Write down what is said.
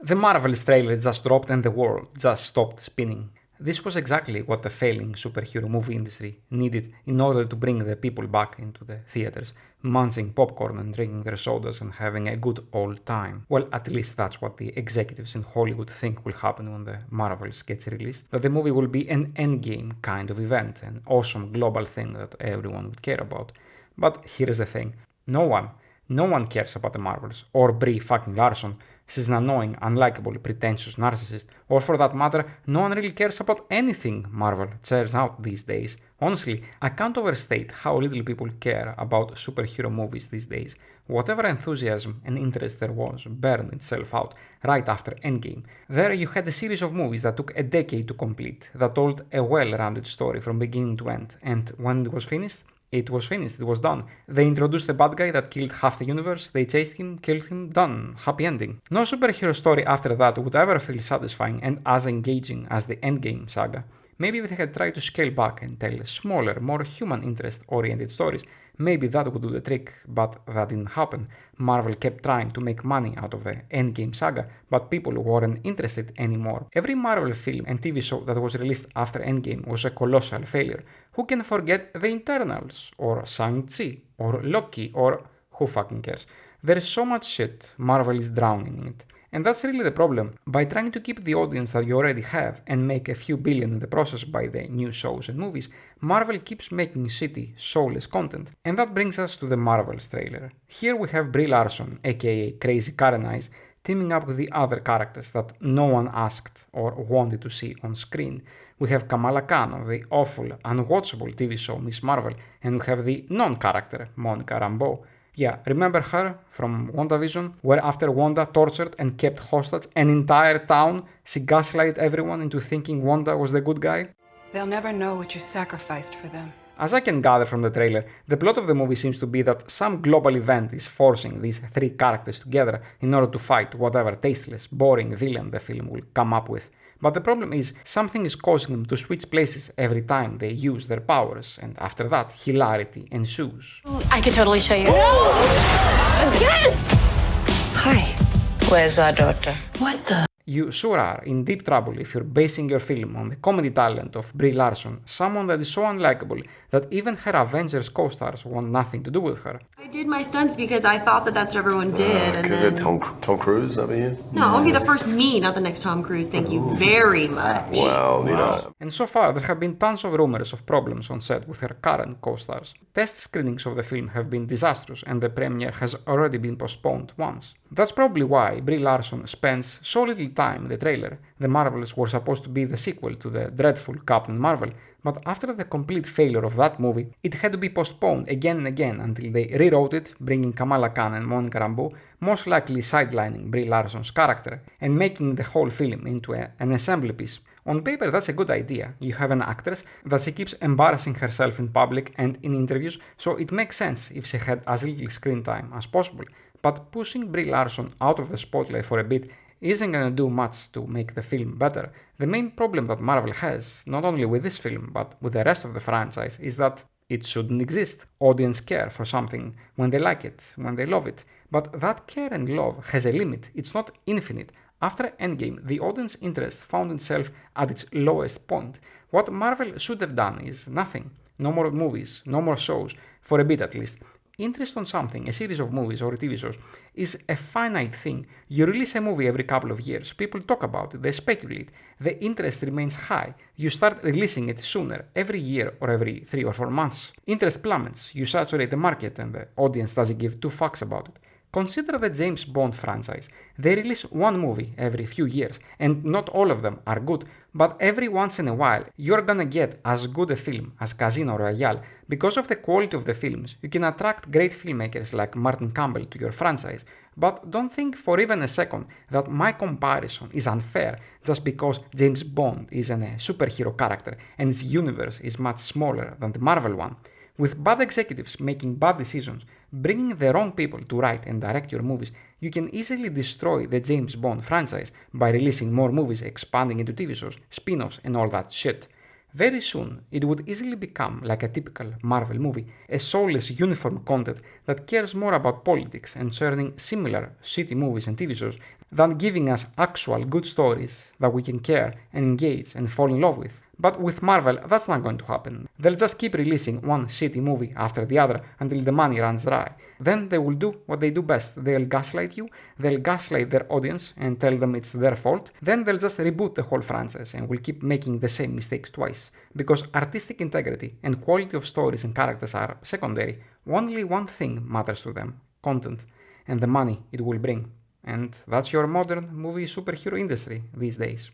The Marvel's trailer just dropped and the world just stopped spinning. This was exactly what the failing superhero movie industry needed in order to bring the people back into the theaters, munching popcorn and drinking their sodas and having a good old time. Well, at least that's what the executives in Hollywood think will happen when the Marvels gets released. That the movie will be an endgame kind of event, an awesome global thing that everyone would care about. But here's the thing. No one cares about the Marvels, or Brie fucking Larson. She's an annoying, unlikable, pretentious narcissist, or for that matter, no one really cares about anything Marvel churns out these days. Honestly, I can't overstate how little people care about superhero movies these days. Whatever enthusiasm and interest there was burned itself out right after Endgame. There you had a series of movies that took a decade to complete, that told a well-rounded story from beginning to end, and when it was finished, it was done. They introduced a bad guy that killed half the universe, they chased him, killed him, done. Happy ending. No superhero story after that would ever feel satisfying and as engaging as the Endgame saga. Maybe if they had tried to scale back and tell smaller, more human interest-oriented stories, maybe that would do the trick, but that didn't happen. Marvel kept trying to make money out of the Endgame saga, but people weren't interested anymore. Every Marvel film and TV show that was released after Endgame was a colossal failure. Who can forget The Internals, or Shang-Chi, or Loki, or who fucking cares? There is so much shit, Marvel is drowning in it. And that's really the problem. By trying to keep the audience that you already have and make a few billion in the process by the new shows and movies, Marvel keeps making shitty, soulless content. And that brings us to the Marvels trailer. Here we have Brie Larson, aka Crazy Karen Eyes, teaming up with the other characters that no one asked or wanted to see on screen. We have Kamala Khan of the awful, unwatchable TV show Miss Marvel, and we have the non-character Monica Rambeau. Yeah, remember her from WandaVision, where after Wanda tortured and kept hostage an entire town, she gaslighted everyone into thinking Wanda was the good guy? They'll never know what you sacrificed for them. As I can gather from the trailer, the plot of the movie seems to be that some global event is forcing these three characters together in order to fight whatever tasteless, boring villain the film will come up with. But the problem is, something is causing them to switch places every time they use their powers, and after that, hilarity ensues. I could totally show you. No! Again! Hi. Where's our daughter? What the? You sure are in deep trouble if you're basing your film on the comedy talent of Brie Larson, someone that is so unlikable that even her Avengers co-stars want nothing to do with her. I did my stunts because I thought that that's what everyone did, and then... Tom Cruise over here? No, I want to be the first me, not the next Tom Cruise. Thank you very much. Well, you know. And so far, there have been tons of rumors of problems on set with her current co-stars. Test screenings of the film have been disastrous, and the premiere has already been postponed once. That's probably why Brie Larson spends so little time in the trailer. The Marvels were supposed to be the sequel to the dreadful Captain Marvel, but after the complete failure of that movie, it had to be postponed again and again until they rewrote it, bringing Kamala Khan and Monica Rambeau, most likely sidelining Brie Larson's character, and making the whole film into an assembly piece. On paper, that's a good idea. You have an actress that she keeps embarrassing herself in public and in interviews, so it makes sense if she had as little screen time as possible. But pushing Brie Larson out of the spotlight for a bit isn't gonna do much to make the film better. The main problem that Marvel has, not only with this film, but with the rest of the franchise, is that it shouldn't exist. Audience care for something when they like it, when they love it. But that care and love has a limit. It's not infinite. After Endgame, the audience interest found itself at its lowest point. What Marvel should have done is nothing. No more movies, no more shows, for a bit at least. Interest on something, a series of movies or TV shows, is a finite thing. You release a movie every couple of years, people talk about it, they speculate, the interest remains high, you start releasing it sooner, every year or every 3 or 4 months. Interest plummets, you saturate the market and the audience doesn't give two fucks about it. Consider the James Bond franchise. They release one movie every few years, and not all of them are good, but every once in a while you're gonna get as good a film as Casino Royale. Because of the quality of the films, you can attract great filmmakers like Martin Campbell to your franchise. But don't think for even a second that my comparison is unfair just because James Bond is a superhero character and its universe is much smaller than the Marvel one. With bad executives making bad decisions, bringing the wrong people to write and direct your movies, you can easily destroy the James Bond franchise by releasing more movies, expanding into TV shows, spin-offs and all that shit. Very soon, it would easily become like a typical Marvel movie, a soulless uniform content that cares more about politics and churning similar shitty movies and TV shows than giving us actual good stories that we can care and engage and fall in love with. But with Marvel, that's not going to happen. They'll just keep releasing one shitty movie after the other until the money runs dry. Then they will do what they do best. They'll gaslight you, they'll gaslight their audience and tell them it's their fault. Then they'll just reboot the whole franchise and will keep making the same mistakes twice. Because artistic integrity and quality of stories and characters are secondary. Only one thing matters to them: content and the money it will bring. And that's your modern movie superhero industry these days.